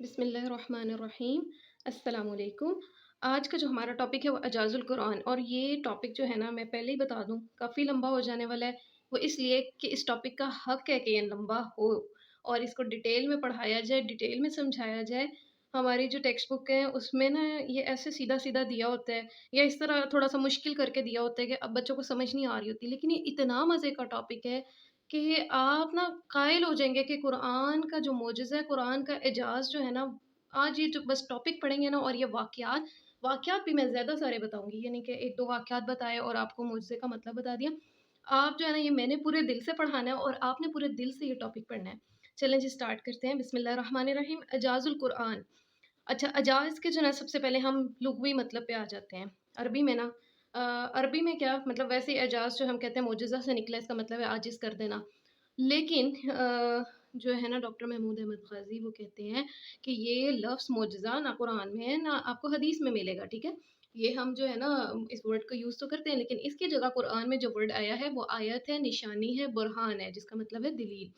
بسم اللہ الرحمن الرحیم۔ السلام علیکم۔ آج کا جو ہمارا ٹاپک ہے وہ اعجاز القرآن، اور یہ ٹاپک جو ہے نا، میں پہلے ہی بتا دوں، کافی لمبا ہو جانے والا ہے۔ وہ اس لیے کہ اس ٹاپک کا حق ہے کہ یہ لمبا ہو اور اس کو ڈیٹیل میں پڑھایا جائے، ڈیٹیل میں سمجھایا جائے۔ ہماری جو ٹیکسٹ بک ہے اس میں نا یہ ایسے سیدھا سیدھا دیا ہوتا ہے، یا اس طرح تھوڑا سا مشکل کر کے دیا ہوتا ہے کہ اب بچوں کو سمجھ نہیں آ رہی ہوتی، لیکن یہ اتنا مزے کا ٹاپک ہے کہ آپ نا قائل ہو جائیں گے کہ قرآن کا جو معجزہ ہے، قرآن کا اعجاز جو ہے نا، آج یہ جو بس ٹاپک پڑھیں گے نا، اور یہ واقعات بھی میں زیادہ سارے بتاؤں گی، یعنی کہ ایک دو واقعات بتائے اور آپ کو معجزے کا مطلب بتا دیا۔ آپ جو ہے نا، یہ میں نے پورے دل سے پڑھانا ہے اور آپ نے پورے دل سے یہ ٹاپک پڑھنا ہے۔ چلیں جی اسٹارٹ کرتے ہیں۔ بسم اللہ الرحمن الرحیم۔ اعجاز القرآن۔ اچھا، اعجاز کے جو نا سب سے پہلے ہم لغوی مطلب پہ آ جاتے ہیں۔ عربی میں نا عربی میں کیا مطلب، ویسے ہی اعجاز جو ہم کہتے ہیں معجزہ سے نکلا، اس کا مطلب ہے عاجز کر دینا۔ لیکن جو ہے نا ڈاکٹر محمود احمد غازی وہ کہتے ہیں کہ یہ لفظ معجزہ نہ قرآن میں ہے نہ آپ کو حدیث میں ملے گا، ٹھیک ہے؟ یہ ہم جو ہے نا اس ورڈ کو یوز تو کرتے ہیں، لیکن اس کی جگہ قرآن میں جو ورڈ آیا ہے وہ آیت ہے، نشانی ہے، برہان ہے، جس کا مطلب ہے دلیل۔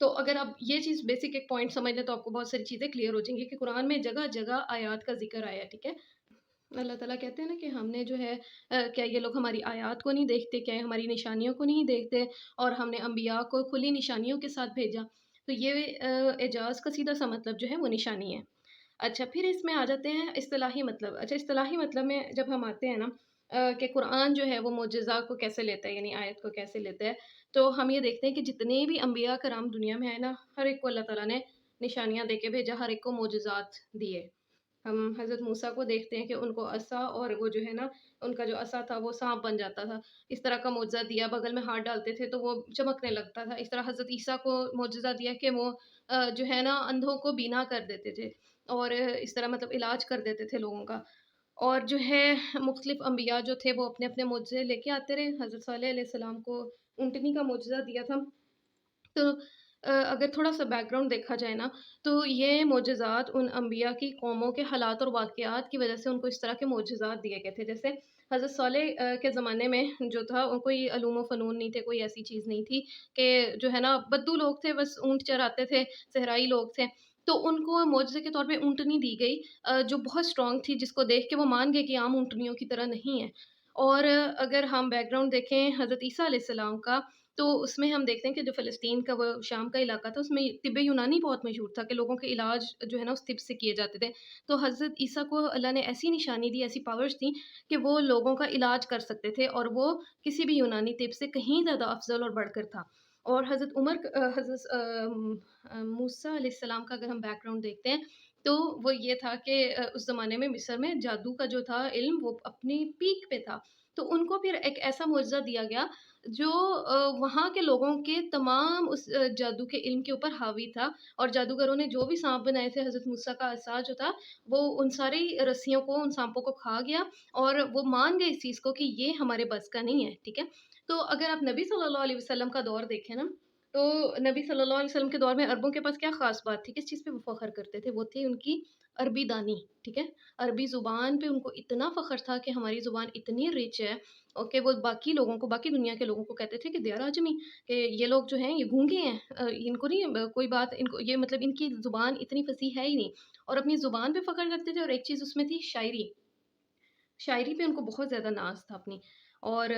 تو اگر آپ یہ چیز بیسک ایک پوائنٹ سمجھ لیں تو آپ کو بہت ساری چیزیں کلیئر ہو جائیں گی کہ قرآن میں جگہ جگہ آیات کا ذکر آیا ہے، ٹھیک ہے؟ اللہ تعالیٰ کہتے ہیں نا کہ ہم نے جو ہے کیا یہ لوگ ہماری آیات کو نہیں دیکھتے، کیا یہ ہماری نشانیوں کو نہیں دیکھتے، اور ہم نے انبیاء کو کھلی نشانیوں کے ساتھ بھیجا۔ تو یہ اعجاز کا سیدھا سا مطلب جو ہے وہ نشانی ہے۔ اچھا، پھر اس میں آ جاتے ہیں اصطلاحی مطلب۔ اچھا، اصطلاحی مطلب میں جب ہم آتے ہیں نا کہ قرآن جو ہے وہ معجزہ کو کیسے لیتا ہے، یعنی آیت کو کیسے لیتا ہے، تو ہم یہ دیکھتے ہیں کہ جتنے بھی انبیاء کرام دنیا میں آئے نا، ہر ایک کو اللہ تعالیٰ نے نشانیاں دے کے بھیجا، ہر ایک کو معجزات دیے۔ ہم حضرت موسیٰ کو دیکھتے ہیں کہ ان کو عصا، اور وہ جو ہے نا ان کا جو عصا تھا وہ سانپ بن جاتا تھا، اس طرح کا معجزہ دیا۔ بغل میں ہاتھ ڈالتے تھے تو وہ چمکنے لگتا تھا۔ اس طرح حضرت عیسیٰ کو معجزہ دیا کہ وہ جو ہے نا اندھوں کو بینا کر دیتے تھے، اور اس طرح مطلب علاج کر دیتے تھے لوگوں کا۔ اور جو ہے مختلف انبیاء جو تھے وہ اپنے اپنے معجزے لے کے آتے رہے۔ حضرت صالح علیہ السلام کو اونٹنی کا معجزہ دیا تھا۔ تو اگر تھوڑا سا بیک گراؤنڈ دیکھا جائے نا، تو یہ معجزات ان انبیاء کی قوموں کے حالات اور واقعات کی وجہ سے ان کو اس طرح کے معجزات دیے گئے تھے۔ جیسے حضرت صالح کے زمانے میں جو تھا، ان کوئی علوم و فنون نہیں تھے، کوئی ایسی چیز نہیں تھی کہ جو ہے نا بدو لوگ تھے، بس اونٹ چراتے تھے، صحرائی لوگ تھے۔ تو ان کو معجزے کے طور پہ اونٹنی دی گئی، جو بہت اسٹرانگ تھی، جس کو دیکھ کے وہ مان گئے کہ عام اونٹنیوں کی طرح نہیں ہے۔ اور اگر ہم بیک گراؤنڈ دیکھیں حضرت عیسیٰ علیہ السلام کا، تو اس میں ہم دیکھتے ہیں کہ جو فلسطین کا وہ شام کا علاقہ تھا، اس میں طب یونانی بہت مشہور تھا کہ لوگوں کے علاج جو ہے نا اس طب سے کیے جاتے تھے۔ تو حضرت عیسیٰ کو اللہ نے ایسی نشانی دی، ایسی پاورز تھیں کہ وہ لوگوں کا علاج کر سکتے تھے، اور وہ کسی بھی یونانی طب سے کہیں زیادہ افضل اور بڑھ کر تھا۔ اور حضرت حضرت موسیٰ علیہ السلام کا اگر ہم بیک گراؤنڈ دیکھتے ہیں، تو وہ یہ تھا کہ اس زمانے میں مصر میں جادو کا جو تھا علم وہ اپنی پیک پہ تھا۔ تو ان کو پھر ایک ایسا معجزہ دیا گیا جو وہاں کے لوگوں کے تمام اس جادو کے علم کے اوپر حاوی تھا، اور جادوگروں نے جو بھی سانپ بنائے تھے، حضرت موسیٰ کا عصا جو تھا وہ ان ساری رسیوں کو، ان سانپوں کو کھا گیا، اور وہ مان گئے اس چیز کو کہ یہ ہمارے بس کا نہیں ہے، ٹھیک ہے؟ تو اگر آپ نبی صلی اللہ علیہ وسلم کا دور دیکھیں نا، تو نبی صلی اللہ علیہ وسلم کے دور میں عربوں کے پاس کیا خاص بات تھی، کس چیز پہ وہ فخر کرتے تھے؟ وہ تھی ان کی عربی دانی، ٹھیک ہے؟ عربی زبان پہ ان کو اتنا فخر تھا کہ ہماری زبان اتنی رچ ہے، اور کہ وہ باقی لوگوں کو، باقی دنیا کے لوگوں کو کہتے تھے کہ دے آر اعجمی، کہ یہ لوگ جو ہیں یہ گونگے ہیں، ان کو نہیں کوئی بات، ان کو یہ مطلب ان کی زبان اتنی فصیح ہے ہی نہیں۔ اور اپنی زبان پہ فخر کرتے تھے، اور ایک چیز اس میں تھی شاعری۔ شاعری پہ ان کو بہت زیادہ ناز تھا اپنی۔ اور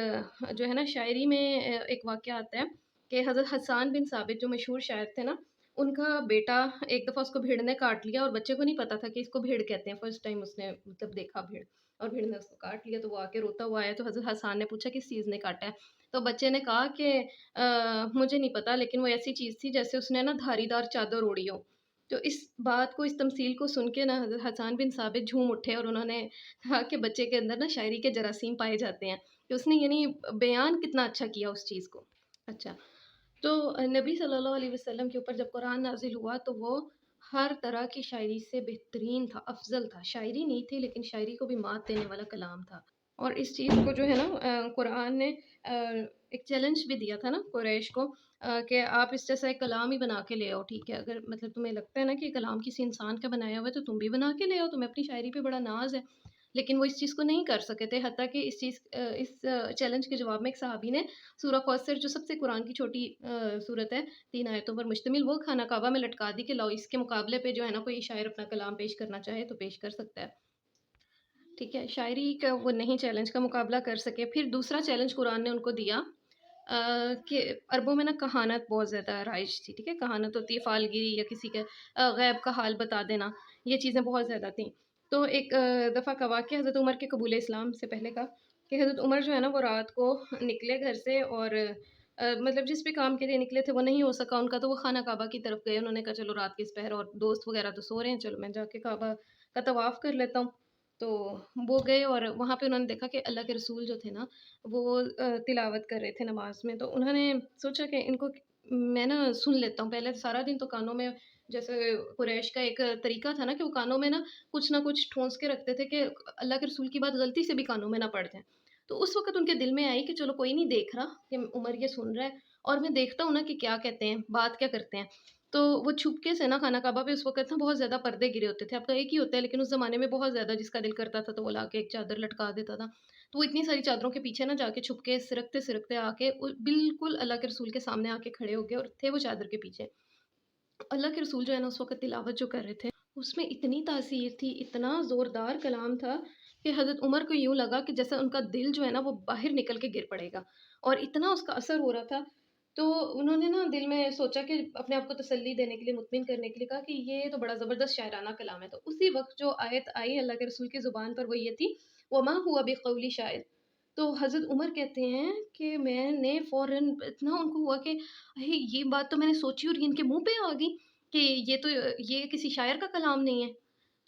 جو ہے نا شاعری میں ایک واقعہ آتا ہے کہ حضرت حسان بن ثابت جو مشہور شاعر تھے نا، ان کا بیٹا ایک دفعہ اس کو بھیڑ نے کاٹ لیا، اور بچے کو نہیں پتا تھا کہ اس کو بھیڑ کہتے ہیں، فرسٹ ٹائم اس نے مطلب دیکھا بھیڑ، اور بھیڑ نے اس کو کاٹ لیا۔ تو وہ آ کے روتا ہوا آیا، تو حضرت حسان نے پوچھا کس چیز نے کاٹا ہے؟ تو بچے نے کہا کہ مجھے نہیں پتا، لیکن وہ ایسی چیز تھی جیسے اس نے نا دھاری دار چادر اوڑی ہو۔ تو اس بات کو، اس تمثیل کو سن کے نا حضرت حسان بن ثابت جھوم اٹھے، اور انہوں نے کہا کہ بچے کے اندر نا شاعری کے جراثیم پائے جاتے ہیں، کہ اس نے یعنی بیان کتنا اچھا کیا اس چیز کو۔ اچھا، تو نبی صلی اللہ علیہ وسلم کے اوپر جب قرآن نازل ہوا تو وہ ہر طرح کی شاعری سے بہترین تھا، افضل تھا۔ شاعری نہیں تھی، لیکن شاعری کو بھی مات دینے والا کلام تھا۔ اور اس چیز کو جو ہے نا قرآن نے ایک چیلنج بھی دیا تھا نا قریش کو، کہ آپ اس جیسا ایک کلام ہی بنا کے لے آؤ، ٹھیک ہے؟ اگر مطلب تمہیں لگتا ہے نا کہ یہ کلام کسی انسان کا بنایا ہوا ہے تو تم بھی بنا کے لے آؤ، تمہیں اپنی شاعری پہ بڑا ناز ہے۔ लेकिन वो इस चीज़ को नहीं कर सके थे, हत्ता कि इस चैलेंज के जवाब में एक सहाबी ने सूरह कौसर, जो सबसे कुरान की छोटी सूरत है, 3 आयतों पर मुश्तमिल, वो खाना काबा में लटका दी कि लाओ इसके मुकाबले पे जो है ना कोई शायर अपना कलाम पेश करना चाहे तो पेश कर सकता है। ठीक है, शायरी का वो नहीं चैलेंज का मुकाबला कर सके। फिर दूसरा चैलेंज कुरान ने उनको दिया कि अरबों में ना कहानत बहुत ज़्यादा राइज थी, ठीक है? कहानत होती है फ़ालगिरी या किसी के गैब का हाल बता देना, ये चीज़ें बहुत ज़्यादा थीं। तो एक दफ़ा का वाक़या हज़रत उमर के कबूल इस्लाम से पहले का, कि हज़रत उमर जो है ना वो रात को निकले घर से और मतलब जिस भी काम के लिए निकले थे वो नहीं हो सका उनका, तो वो खाना काबा की तरफ गए। उन्होंने कहा चलो रात की इस पहर और दोस्त वग़ैरह तो सो रहे हैं, चलो मैं जाके काबा का तवाफ़ कर लेता हूँ। तो वो गए और वहाँ पे उन्होंने देखा कि अल्लाह के रसूल जो थे ना, वो तिलावत कर रहे थे नमाज़ में। तो उन्होंने सोचा कि इनको मैं ना सुन लेता हूँ। पहले तो सारा दिन तो कानों में, जैसे कुरैश का एक तरीका था ना कि वो कानों में ना कुछ ठोंस के रखते थे कि अल्लाह के रसूल की बात गलती से भी कानों में ना पड़ जाए। तो उस वक़्त उनके दिल में आई कि चलो कोई नहीं देख रहा कि उमर ये सुन रहा है और मैं देखता हूँ ना कि क्या कहते हैं, बात क्या करते हैं। तो वो छुपके से ना खाना काबा पे उस वक़्त ना बहुत ज़्यादा पर्दे गिरे होते थे। अब तो एक ही होता है, लेकिन उस ज़माने में बहुत ज़्यादा, जिसका दिल करता था तो वो लाके एक चादर लटका देता था। तो वो इतनी सारी चादरों के पीछे ना जाके छुपके सिरकते-सिरकते आके बिल्कुल अल्लाह के रसूल के सामने आके खड़े हो गए और थे वो चादर के पीछे। अल्लाह के रसूल जो है ना उस वक़्त तिलावत जो कर रहे थे, उसमें इतनी तासीर थी, इतना ज़ोरदार कलाम था कि हज़रत उमर को यूँ लगा कि जैसे उनका दिल जो है ना वो बाहर निकल के गिर पड़ेगा, और इतना उसका असर हो रहा था। तो उन्होंने ना दिल में सोचा कि अपने आप को तसल्ली देने के लिए, मुतमिन करने के लिए कहा कि ये तो बड़ा ज़बरदस्त शायराना कलाम है। तो उसी वक़्त जो आयत आई अल्लाह के रसूल की ज़ुबान पर, वो ये थी, वमा हुआ बिक़ौली शायर। तो हज़रत उमर कहते हैं कि मैंने फ़ौरन इतना उनको हुआ कि अरे! ये बात तो मैंने सोची और ये इनके मुँह पे आ गई कि ये किसी शायर का कलाम नहीं है।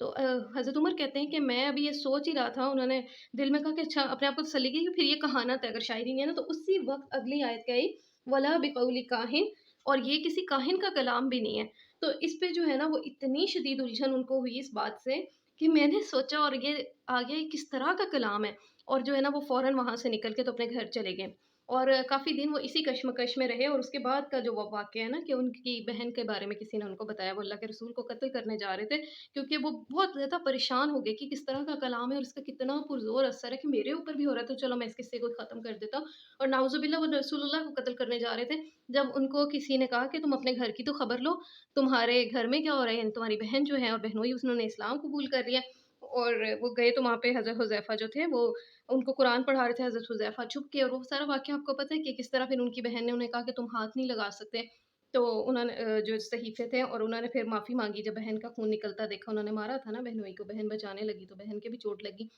तो हज़रत उमर कहते हैं कि मैं अभी ये सोच ही रहा था, उन्होंने दिल में कहा कि अच्छा, अपने आप को तसल्ली की कि फिर ये कहानत है, अगर शायरी नहीं है ना, तो उसी वक़्त अगली आयत क्या आई, वला बिक़ौली काहिन, और ये किसी काहिन का कलाम भी नहीं है। तो इस पे जो है ना वो इतनी शदीद उलझन उनको हुई इस बात से कि मैंने सोचा और ये आ गया, ये किस तरह का कलाम है, और जो है ना वो फ़ौरन वहाँ से निकल के तो अपने घर चले गए। और काफ़ी दिन वो इसी कशमकश में रहे, और उसके बाद का जो वो वाक़या है ना कि उनकी बहन के बारे में किसी ने उनको बताया, वो अल्लाह के रसूल को कत्ल करने जा रहे थे, क्योंकि वो बहुत ज़्यादा परेशान हो गए कि किस तरह का कलाम है और इसका कितना पुरज़ोर असर है, कि मेरे ऊपर भी हो रहा है, तो चलो मैं इस किस्से को ख़त्म कर देता हूँ। और नाउज़ुबिल्लाह वो रसूलुल्लाह को कत्ल करने जा रहे थे। जब उनको किसी ने कहा कि तुम अपने घर की तो खबर लो, तुम्हारे घर में क्या हो रहा है? तुम्हारी बहन जो है और बहनोई, उन्होंने इस्लाम कबूल कर लिया। और वो गए तो वहाँ पे हज़रत हुज़ैफ़ा जो थे, वो उनको कुरान पढ़ा रहे थे, हज़रत हुज़ैफ़ा छुप के, और वो सारा वाक़या आपको पता है कि किस तरह फिर उनकी बहन ने उन्हें कहा कि तुम हाथ नहीं लगा सकते। तो उन्होंने जो सहीफ़े थे, और उन्होंने फिर माफ़ी माँगी, जब बहन का खून निकलता देखा, उन्होंने मारा था ना बहनोई को, बहन बचाने लगी तो बहन के भी चोट लगी।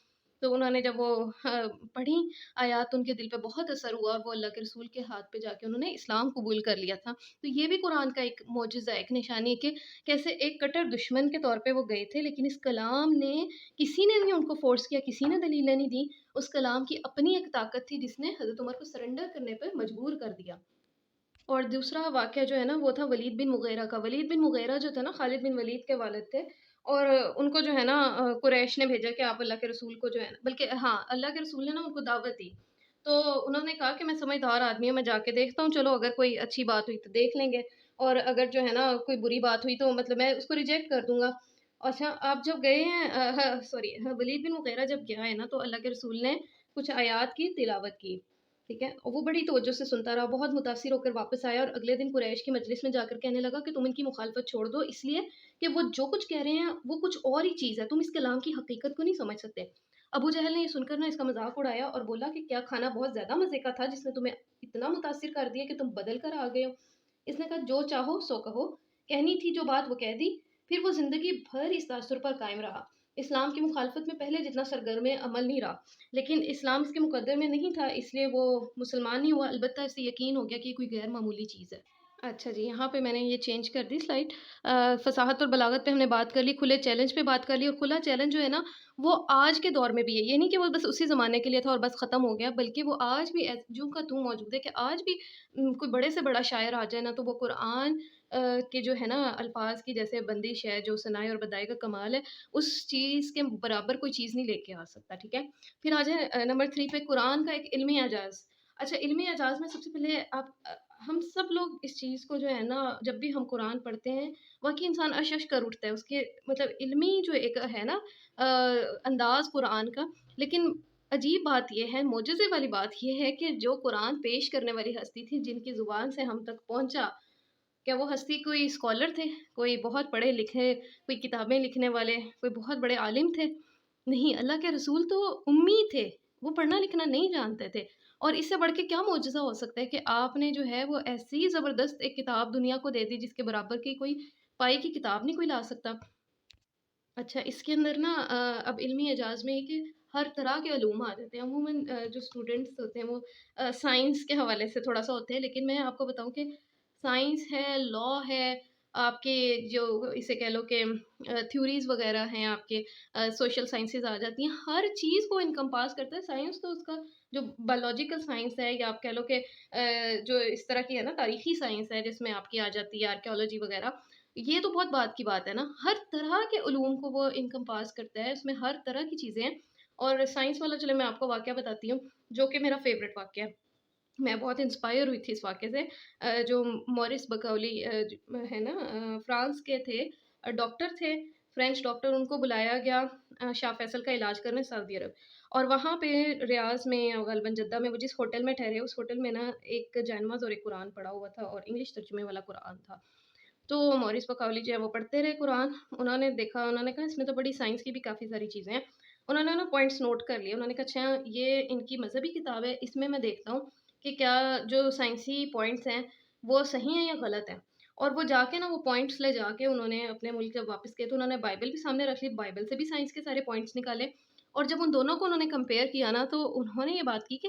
तो उन्होंने जब वो पढ़ी आयात, उनके दिल पे बहुत असर हुआ और वो अल्लाह के रसूल के हाथ पे जाके उन्होंने इस्लाम कबूल कर लिया था। तो ये भी कुरान का एक मौजिज़ा है, एक निशानी है कि कैसे एक कट्टर दुश्मन के तौर पे वो गए थे, लेकिन इस कलाम ने, किसी ने नहीं उनको फ़ोर्स किया, किसी ने दलीलें नहीं दी। उस कलाम की अपनी एक ताकत थी जिसने हज़रत उमर को सरेंडर करने पे मजबूर कर दिया। और दूसरा वाक़या जो है ना वो था वलीद बिन मुग़ीरा का। वलीद बिन मुग़ीरा जो थे ना, खालिद बिन वलीद के वालिद थे, और उनको जो है ना कुरैश ने भेजा कि आप अल्लाह के रसूल को जो है ना, बल्कि हाँ, अल्लाह के रसूल ने ना उनको दावत दी। तो उन्होंने कहा कि मैं समझदार आदमी हूँ, मैं जाके देखता हूँ, चलो अगर कोई अच्छी बात हुई तो देख लेंगे, और अगर जो है ना कोई बुरी बात हुई तो मतलब मैं उसको रिजेक्ट कर दूँगा। अच्छा, आप जब गए हैं वलीद बिन मुग़ीरा जब गया है ना, तो अल्लाह के रसूल ने कुछ आयात की तिलावत की। ठीक है? और वो बड़ी तवज्जो से सुनता रहा, बहुत मुतासिर होकर वापस आया, और अगले दिन कुरैश की मजलिस में जाकर कहने लगा कि तुम इनकी मुखालफत छोड़ दो, इसलिए कि वो जो कुछ कह रहे हैं, वो कुछ और ही चीज़ है, तुम इस कलाम की हकीकत को नहीं समझ सकते। अबू जहल ने ये सुनकर ना इसका मज़ाक उड़ाया और बोला कि क्या खाना बहुत ज़्यादा मज़े का था, जिसने तुम्हें इतना मुतासिर कर दिया कि तुम बदल कर आ गए हो? इसने कहा, जो चाहो सो कहो, कहनी थी जो बात वो कह दी। फिर वो ज़िंदगी भर इस तासुर पर कायम रहा। इस्लाम की मुखालफत में पहले जितना सरगर्म अमल नहीं रहा, लेकिन इस्लाम इसके मुकद्दर में नहीं था, इसलिए वो मुसलमान नहीं हुआ। अलबत्ता इसे यकीन हो गया कि ये कोई गैर मामूली चीज़ है। अच्छा जी, यहाँ पे मैंने ये चेंज कर दी स्लाइड। फ़साहत और बलागत पे हमने बात कर ली, खुले चैलेंज पे बात कर ली, और खुला चैलेंज जो है ना, वो आज के दौर में भी है। ये नहीं कि वो बस उसी ज़माने के लिए था और बस ख़त्म हो गया, बल्कि वो आज भी ज्यों का त्यों मौजूद है, कि आज भी कोई बड़े से बड़ा शायर आ जाए ना, तो वो कुरान के जो है ना अल्फ़ाज़ की जैसे बंदिश है, जो सनाए और बदाई का कमाल है, उस चीज़ के बराबर कोई चीज़ नहीं लेके आ सकता, ठीक है? फिर आ जाए नंबर 3 पे, कुरान का एक इल्मी एजाज़। अच्छा, इल्मी एजाज़ में सबसे पहले आप ہم سب لوگ اس چیز کو جو ہے نا، جب بھی ہم قرآن پڑھتے ہیں واقعی انسان اشش کر اٹھتا ہے، اس کے مطلب علمی جو ایک ہے نا انداز قرآن کا. لیکن عجیب بات یہ ہے، معجزے والی بات یہ ہے کہ جو قرآن پیش کرنے والی ہستی تھی، جن کی زبان سے ہم تک پہنچا، کیا وہ ہستی کوئی اسکالر تھے، کوئی بہت پڑھے لکھے، کوئی کتابیں لکھنے والے، کوئی بہت بڑے عالم تھے؟ نہیں، اللہ کے رسول تو امی تھے، وہ پڑھنا لکھنا نہیں جانتے تھے. اور اس سے بڑھ کے کیا معجزہ ہو سکتا ہے کہ آپ نے جو ہے وہ ایسی زبردست ایک کتاب دنیا کو دے دی جس کے برابر کی کوئی پائی کی کتاب نہیں کوئی لا سکتا. اچھا، اس کے اندر نا اب علمی اعجاز میں یہ کہ ہر طرح کے علوم آ جاتے ہیں. عموماً جو اسٹوڈنٹس ہوتے ہیں وہ سائنس کے حوالے سے تھوڑا سا ہوتے ہیں، لیکن میں آپ کو بتاؤں کہ سائنس ہے، لا ہے، آپ کے جو اسے کہہ لو کہ تھیوریز وغیرہ ہیں، آپ کے سوشل سائنسز آ جاتی ہیں، ہر چیز کو انکمپاس کرتا ہے سائنس. تو اس کا جو بایولوجیکل سائنس ہے، یا آپ کہہ لو کہ جو اس طرح کی ہے نا تاریخی سائنس ہے جس میں آپ کی آ جاتی ہے آرکیولوجی وغیرہ، یہ تو بہت بات کی بات ہے نا. ہر طرح کے علوم کو وہ انکمپاس کرتا ہے، اس میں ہر طرح کی چیزیں ہیں. اور سائنس والا، چلے میں آپ کو واقعہ بتاتی ہوں جو کہ میرا فیوریٹ واقعہ ہے. میں بہت انسپائر ہوئی تھی اس واقعے سے. جو مورس بکولی ہے نا، فرانس کے تھے، ڈاکٹر تھے، فرینچ ڈاکٹر. ان کو بلایا گیا شاہ فیصل کا علاج کرنے سعودی عرب. اور وہاں پہ ریاض میں، غالباً جدہ میں، وہ جس ہوٹل میں ٹھہرے، اس ہوٹل میں نا ایک جائنماز اور ایک قرآن پڑا ہوا تھا، اور انگلش ترجمے والا قرآن تھا. تو مورس بقاؤلی جو ہے وہ پڑھتے رہے قرآن. انہوں نے دیکھا، انہوں نے کہا اس میں تو بڑی سائنس کی بھی کافی ساری چیزیں ہیں. انہوں نے نا پوائنٹس نوٹ کر لیے. انہوں نے کہا اچھا یہ ان کی مذہبی کتاب ہے، اس میں دیکھتا ہوں کہ کیا جو سائنسی پوائنٹس ہیں وہ صحیح ہیں یا غلط ہیں. اور وہ جا کے نا وہ پوائنٹس لے جا کے انہوں نے اپنے ملک جب واپس کیے تو انہوں نے بائبل بھی سامنے رکھ لی، بائبل سے بھی سائنس کے سارے پوائنٹس نکالے. اور جب ان دونوں کو انہوں نے کمپیئر کیا نا، تو انہوں نے یہ بات کی کہ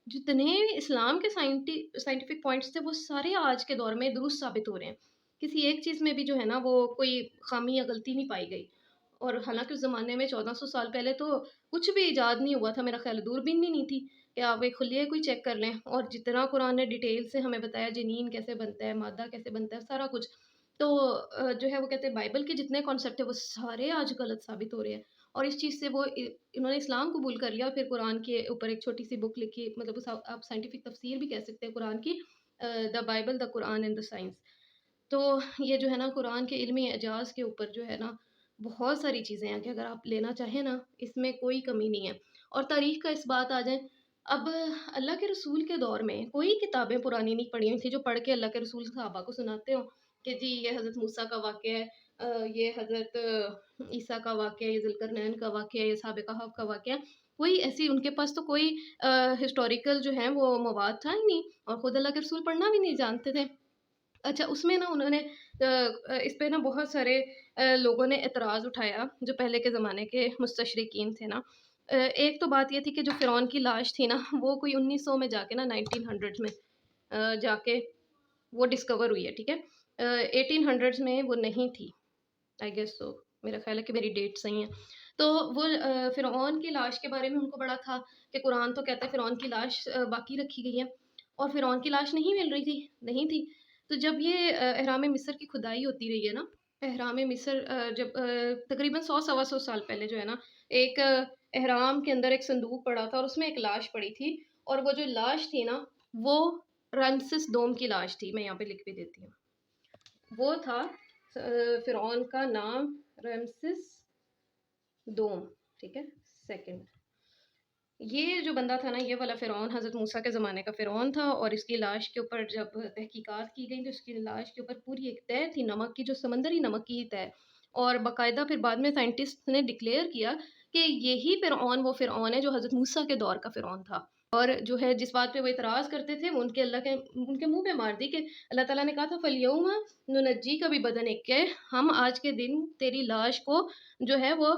جتنے اسلام کے سائنٹیفک پوائنٹس تھے وہ سارے آج کے دور میں درست ثابت ہو رہے ہیں. کسی ایک چیز میں بھی جو ہے نا وہ کوئی خامی یا غلطی نہیں پائی گئی. اور حالانکہ اس زمانے میں 1400 سال پہلے تو کچھ بھی ایجاد نہیں ہوا تھا، میرا خیال ہے دوربین بھی نہیں تھی کہ آپ ایک کھلیے کوئی چیک کر لیں. اور جتنا قرآن نے ڈیٹیل سے ہمیں بتایا، جنین کیسے بنتا ہے، مادہ کیسے بنتا ہے، سارا کچھ. تو جو ہے وہ کہتے ہیں بائبل کے جتنے کانسیپٹ ہیں وہ سارے آج غلط ثابت ہو رہے ہیں. اور اس چیز سے وہ انہوں نے اسلام قبول کر لیا. اور پھر قرآن کے اوپر ایک چھوٹی سی بک لکھی، مطلب آپ سائنٹیفک تفسیر بھی کہہ سکتے ہیں قرآن کی، the Bible, the Quran and the science. تو یہ جو ہے نا قرآن کے علمی اعجاز کے اوپر جو ہے نا بہت ساری چیزیں ہیں کہ اگر آپ لینا چاہیں نا اس میں کوئی کمی نہیں ہے. اور تاریخ کا اس بات آ جائیں، اب اللہ کے رسول کے دور میں کوئی کتابیں پرانی نہیں پڑھی ہوئی تھی جو پڑھ کے اللہ کے رسول صحابہ کو سناتے ہوں کہ جی یہ حضرت موسیٰ کا واقعہ ہے، یہ حضرت عیسیٰ کا واقعہ ہے، یہ ذوالقرنین کا واقعہ ہے، یہ اصحاب کہف کا واقعہ ہے. کوئی ایسی ان کے پاس تو کوئی ہسٹوریکل جو ہیں وہ مواد تھا ہی نہیں، اور خود اللہ کے رسول پڑھنا بھی نہیں جانتے تھے. اچھا، اس میں نا انہوں نے اس پہ نا بہت سارے لوگوں نے اعتراض اٹھایا جو پہلے کے زمانے کے مستشرقین تھے نا. ایک تو بات یہ تھی کہ جو فرعون کی لاش تھی نا وہ کوئی 1900 میں جا کے نا 1900 میں جا کے وہ ڈسکور ہوئی ہے، ٹھیک ہے. 1800 میں وہ نہیں تھی، آئی گیس سو، میرا خیال ہے کہ میری ڈیٹ صحیح ہے. تو وہ فرعون کی لاش کے بارے میں ان کو بڑا تھا کہ قرآن تو کہتا ہے فرعون کی لاش باقی رکھی گئی ہے، اور فرعون کی لاش نہیں مل رہی تھی، نہیں تھی. تو جب یہ اہرام مصر کی کھدائی ہوتی رہی ہے نا، اہرام مصر جب تقریباً 100 سوا 100 سال پہلے جو ہے نا ایک اہرام کے اندر ایک صندوق پڑا تھا اور اس میں ایک لاش پڑی تھی. اور وہ جو لاش تھی نا وہ رمسس دوم کی لاش تھی. میں یہاں پہ لکھ بھی دیتی ہوں. وہ تھا فرعون کا نام رمسس دوم، ٹھیک ہے. سیکنڈ، یہ جو بندہ تھا نا یہ والا فرعون حضرت موسیٰ کے زمانے کا فرعون تھا. اور اس کی لاش کے اوپر جب تحقیقات کی گئی تو اس کی لاش کے اوپر پوری ایک تہ تھی نمک کی، جو سمندری نمک کی تہ. اور باقاعدہ پھر بعد میں سائنٹسٹ نے ڈکلیئر کیا کہ یہی فرعون وہ فرعون ہے جو حضرت موسیٰ کے دور کا فرعون تھا. اور جو ہے جس بات پہ وہ اعتراض کرتے تھے وہ ان کے منہ پہ مار دی کہ اللہ تعالیٰ نے کہا تھا فَالْيَوْمَ نُنَجِّيكَ بِبَدَنِكَ، کہ ہم آج کے دن تیری لاش کو جو ہے وہ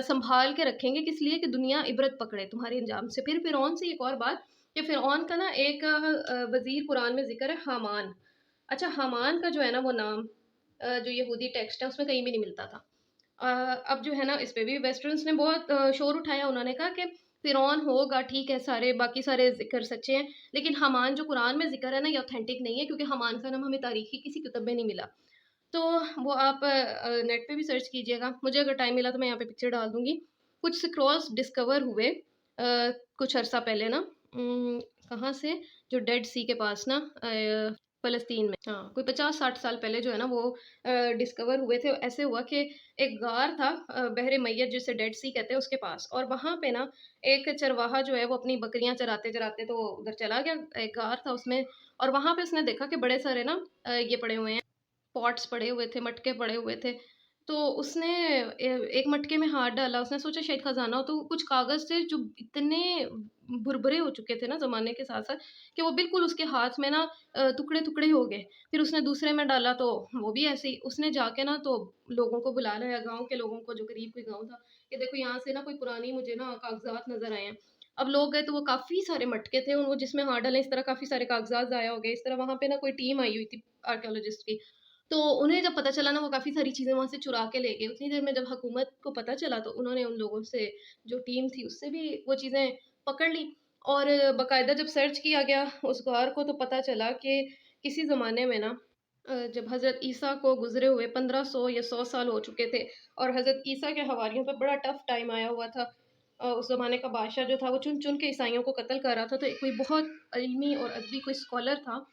سنبھال کے رکھیں گے، کس لیے کہ دنیا عبرت پکڑے تمہارے انجام سے. پھر فرعون سے ایک اور بات کہ فرعون کا نا ایک وزیر قرآن میں ذکر ہے، حامان. اچھا، حامان کا جو ہے نا وہ نام جو یہودی ٹیکسٹ ہے اس میں کہیں بھی نہیں ملتا تھا. اب جو ہے نا اس پہ بھی ویسٹرنس نے بہت شور اٹھایا. انہوں نے کہا کہ فرعون ہوگا، ٹھیک ہے، سارے باقی سارے ذکر سچے ہیں، لیکن حامان جو قرآن میں ذکر ہے نا یہ اوتھینٹک نہیں ہے، کیونکہ حامان کا نام ہمیں تاریخی کسی کتب میں نہیں ملا. تو وہ آپ نیٹ پہ بھی سرچ کیجیے گا. مجھے اگر ٹائم ملا تو میں یہاں پہ پکچر ڈال دوں گی. کچھ سکرولز ڈسکور ہوئے کچھ عرصہ پہلے نا، کہاں سے، جو ڈیڈ سی کے پاس نا फ़लस्तीन में। हाँ, कोई 50-60 साल पहले जो है ना वो डिस्कवर हुए थे। ऐसे हुआ कि एक गार था बहरे मय्यत जिसे डेड सी कहते हैं उसके पास, और वहाँ पे ना एक चरवाहा जो है वो अपनी बकरियाँ चराते-चराते तो उधर चला गया, एक गार था उसमें, और वहाँ पे उसने देखा कि बड़े सारे ना ये पड़े हुए हैं, पॉट्स पड़े हुए थे, मटके पड़े हुए थे। तो उसने एक मटके में हाथ डाला, उसने सोचा शायद खज़ाना हो, तो कुछ कागज़ थे जो इतने भुरभुरे हो चुके थे ना ज़माने के साथ-साथ कि वो बिल्कुल उसके हाथ में ना टुकड़े-टुकड़े हो गए। फिर उसने दूसरे में डाला तो वो भी ऐसे ही, उसने जाके ना तो लोगों को बुला लाया, गाँव के लोगों को जो करीब कोई गाँव था, कि देखो यहाँ से ना कोई पुरानी मुझे ना कागज़ात नज़र आए हैं। अब लोग गए तो वो काफ़ी सारे मटके थे, वो जिसमें हाथ डाले इस तरह काफ़ी सारे कागज़ात ज़ाया हो गए। इस तरह वहाँ पे ना कोई टीम आई हुई थी आर्कियोलॉजिस्ट की। तो उन्हें जब पता चला ना वो काफ़ी सारी चीज़ें वहाँ से चुरा के ले गए। उतनी देर में जब हुकूमत को पता चला तो उन्होंने उन लोगों से, जो टीम थी उससे भी वो चीज़ें पकड़ ली, और बाकायदा जब सर्च किया गया उस गार को तो पता चला कि किसी ज़माने में ना जब हज़रत ईसा को गुज़रे हुए 1500 या 100 साल हो चुके थे, और हज़रत ईसा के हवारियों पे बड़ा टफ़ टाइम आया हुआ था। उस ज़माने का बादशाह जो था वो चुन-चुन के ईसाइयों को कत्ल कर रहा था, तो एक कोई बहुत इल्मी और अदबी कोई स्कॉलर था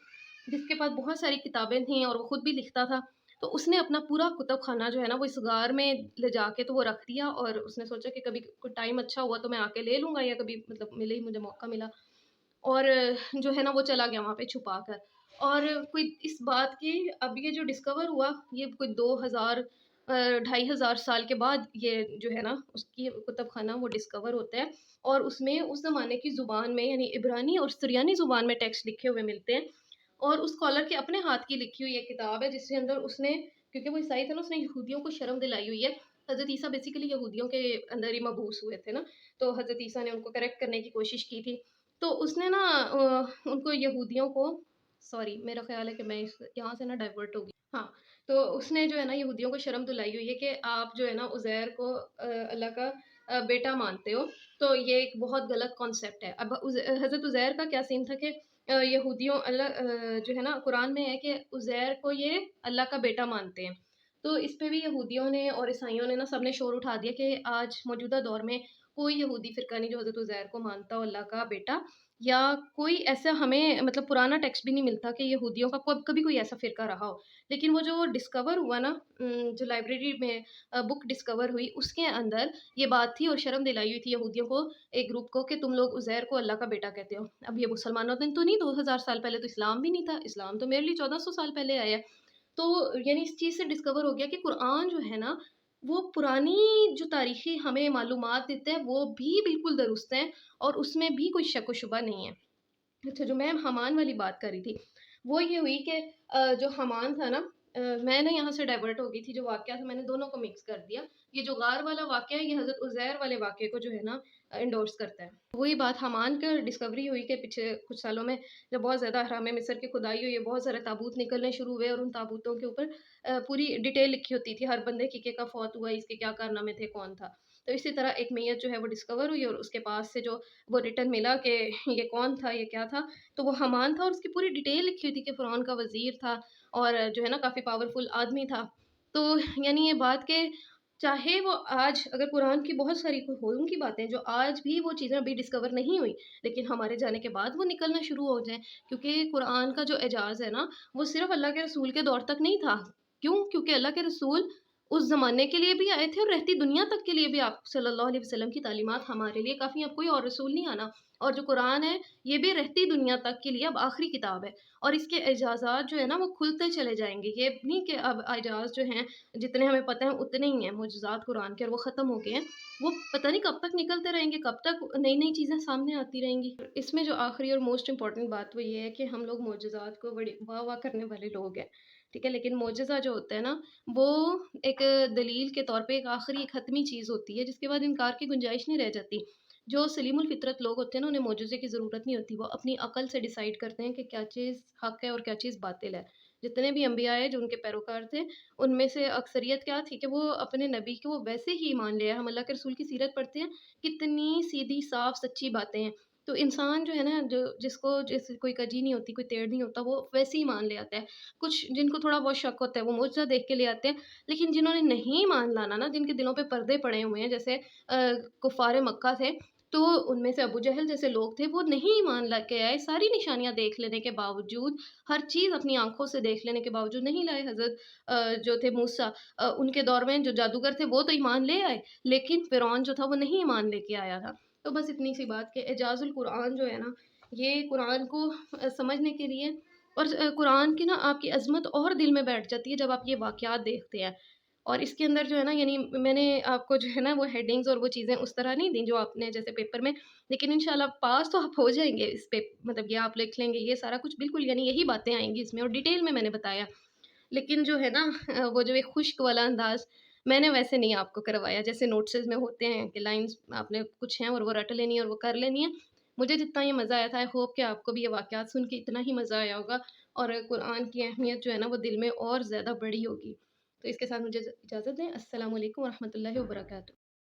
जिसके पास बहुत सारी किताबें थीं और वो खुद भी लिखता था। तो उसने अपना पूरा कुतुब खाना जो है ना वो इस गार में ले जाके तो वो रख दिया, और उसने सोचा कि कभी कोई टाइम अच्छा हुआ तो मैं आके ले लूँगा, या कभी मतलब मिले ही मुझे मौका मिला। और जो है ना वो चला गया वहाँ पे छुपा कर। और कोई इस बात की, अब ये जो डिस्कवर हुआ ये कोई 2000 ढाई हज़ार साल के बाद ये जो है ना उसकी कुतुब खाना वो डिस्कवर होता है, और उसमें उस ज़माने की ज़ुबान में यानी इब्रानी और सुरियानी ज़ुबान में टेक्स्ट लिखे हुए मिलते हैं। और उस स्कॉलर के अपने हाथ की लिखी हुई एक किताब है जिसके अंदर उसने, क्योंकि वो ईसाई था ना, उसने यहूदियों को शर्म दिलाई हुई है। हज़रत ईसा बेसिकली यहूदियों के अंदर ही मबूस हुए थे ना, तो हज़रत ईसा ने उनको करेक्ट करने की कोशिश की थी। तो उसने ना उनको यहूदियों को, सॉरी मेरा ख़्याल है कि मैं इस यहाँ से ना डाइवर्ट हो गई। हाँ, तो उसने जो है ना यहूदियों को शर्म दिलाई हुई है कि आप जो है ना उज़ैर को अल्लाह का बेटा मानते हो, तो ये एक बहुत गलत कॉन्सेप्ट है। अब हज़रत उज़ैर का क्या सीन था कि यहूदियों जो है ना कुरान में है कि उज़ैर को ये अल्लाह का बेटा मानते हैं। तो इस पे भी यहूदियों ने और ईसाइयों ने ना सबने शोर उठा दिया कि आज मौजूदा दौर में कोई यहूदी फ़िरका नहीं जो हज़रत उज़ैर को मानता हो अल्लाह का बेटा, या कोई ऐसा हमें मतलब पुराना टेक्स्ट भी नहीं मिलता कि यहूदियों का कभी कोई ऐसा फ़िरका रहा हो। लेकिन वो जो डिस्कवर हुआ ना जो लाइब्रेरी में बुक डिस्कवर हुई उसके अंदर ये बात थी, और शर्म दिलाई हुई थी यहूदियों को, एक ग्रुप को, कि तुम लोग उज़ैर को अल्लाह का बेटा कहते हो। अब ये मुसलमानों ने तो नहीं, 2000 साल पहले तो इस्लाम भी नहीं था, इस्लाम तो मेरे लिए 1400 साल पहले आया। तो यानी इस चीज़ से डिस्कवर हो गया कि कुरान जो है ना, वो पुरानी जो तारीख़ी हमें मालूमात देता है, वो भी बिल्कुल दुरुस्त हैं, और उसमें भी कोई शक व शुबा नहीं है। अच्छा, जो मैं हमान वाली बात कर रही थी, वो ये हुई कि जो हमान था ना, मैं ना यहाँ से डाइवर्ट हो गई थी, जो वाक़या था मैंने दोनों को मिक्स कर दिया। ये जो गार वाला वाक़या है, ये हज़रत उज़ैर वाले वाक़ये को जो है ना एंडोर्स करता है। वही बात हमान का डिस्कवरी हुई कि पिछले कुछ सालों में जब बहुत ज़्यादा अहराम मिस्र की खुदाई हुई है, बहुत सारे ताबूत निकलने शुरू हुए, और उन ताबूतों के ऊपर पूरी डिटेल लिखी होती थी, हर बंदे की, कब फ़ौत हुआ, इसके क्या कारनामे थे, कौन था। तो इसी तरह एक मैयत जो है वो डिस्कवर हुई, और उसके पास से जो वो रिटर्न मिला कि ये कौन था, ये क्या था, तो वो हमान था, और उसकी पूरी डिटेल लिखी हुई थी कि फ़िरौन का वज़ीर था, और जो है ना काफ़ी पावरफुल आदमी था। तो यानी ये बात कि चाहे वो आज अगर कुरान की बहुत सारी होंगी बातें जो आज भी वो चीज़ें अभी डिस्कवर नहीं हुई, लेकिन हमारे जाने के बाद वो निकलना शुरू हो जाएँ, क्योंकि कुरान का जो एजाज़ है ना, वो सिर्फ़ अल्लाह के रसूल के दौर तक नहीं था। क्यों? क्योंकि अल्लाह के रसूल उस ज़माने के लिए भी आए थे, और रहती दुनिया तक के लिए भी आप सल्लल्लाहु अलैहि वसल्लम की तालीमात हमारे लिए काफ़ी, अब कोई और रसूल नहीं आना। और जो कुरान है, ये भी रहती दुनिया तक के लिए अब आखिरी किताब है, और इसके एजाज़ात जो है ना वो खुलते चले जाएँगे। ये नहीं कि अब एजाज़ जो हैं जितने हमें पता है उतने ही हैं मुअजिज़ात कुरान के, और वो ख़त्म हो गए हैं। वो पता नहीं कब तक निकलते रहेंगे, कब तक नई-नई चीज़ें सामने आती रहेंगी। इसमें जो आखिरी और मोस्ट इम्पोर्टेंट बात वो ये है कि हम लोग मुअजिज़ात को बड़ी वाह-वाह करने वाले लोग हैं, ठीक है? लेकिन मुअजिज़ा जो होता है ना, वो एक दलील के तौर पे एक आखिरी एक हतमी चीज़ होती है, जिसके बाद इनकार की गुंजाइश नहीं रह जाती। जो सलीमुल फ़ितरत लोग होते हैं ना, उन्हें मौजूज़े की ज़रूरत नहीं होती। वो अपनी अक़ल से डिसाइड करते हैं कि क्या चीज़ हक़ है और क्या चीज़ बातिल है। जितने भी अंबिया हैं, जो उनके पैरोकार थे, उनमें से अक्सरियत क्या थी कि वो अपने नबी को वैसे ही मान लिया। हम अल्लाह के रसूल की सीरत पढ़ते हैं, कितनी सीधी, साफ़, सच्ची बातें हैं। तो इंसान जो है ना, जो जिसको जैसे कोई कजी नहीं होती, कोई टेढ़ नहीं होता, वो वैसे ही मान ले आता है। कुछ जिनको थोड़ा बहुत शक होता है, वो मुअजिज़ा देख के ले आते हैं। लेकिन जिन्होंने नहीं मान लाना ना, जिनके दिलों पे पर्दे पड़े हुए हैं, जैसे कुफ़ारे मक्का थे, تو उनमें से अबू जहल जैसे लोग थे, वो नहीं ईमान ला के आए, सारी निशानियाँ देख लेने के बावजूद, हर चीज़ अपनी आँखों से देख लेने के बावजूद नहीं लाए। हज़रत जो थे मूसा, उनके दौर में जो जादूगर थे वो तो ईमान ले आए, लेकिन फ़िरौन जो था वो नहीं ईमान लेके आया था। तो बस इतनी सी बात कि एजाज़ुल कुरान जो है ना, ये कुरान को समझने के लिए और कुरान की ना आपकी अज़मत और दिल में बैठ जाती है जब आप ये वाक़यात देखते हैं। और इसके अंदर जो है ना, यानी मैंने आपको जो है ना वो हेडिंग्स और वो चीज़ें उस तरह नहीं दी जो आपने जैसे पेपर में, लेकिन इंशाल्लाह पास तो आप हो जाएँगे इस पे, मतलब ये आप लिख लेंगे, ये सारा कुछ बिल्कुल यानी यही बातें आएँगी इसमें और डिटेल में मैंने बताया। लेकिन जो है ना वो जो एक खुश्क वाला अंदाज़ मैंने वैसे नहीं आपको करवाया, जैसे नोट्सेस में होते हैं कि लाइन्स आपने कुछ हैं और वो रट लेनी है और वो कर लेनी है। मुझे जितना ये मज़ा आया था, आई होप कि आपको भी ये वाक़यात सुन के इतना ही मज़ा आया होगा और कुरान की अहमियत जो है ना वो दिल में और ज़्यादा बढ़ी होगी। तो इसके साथ मुझे इजाज़त दें। अस्सलामु अलैकुम व रहमतुल्लाहि व बरकातहू।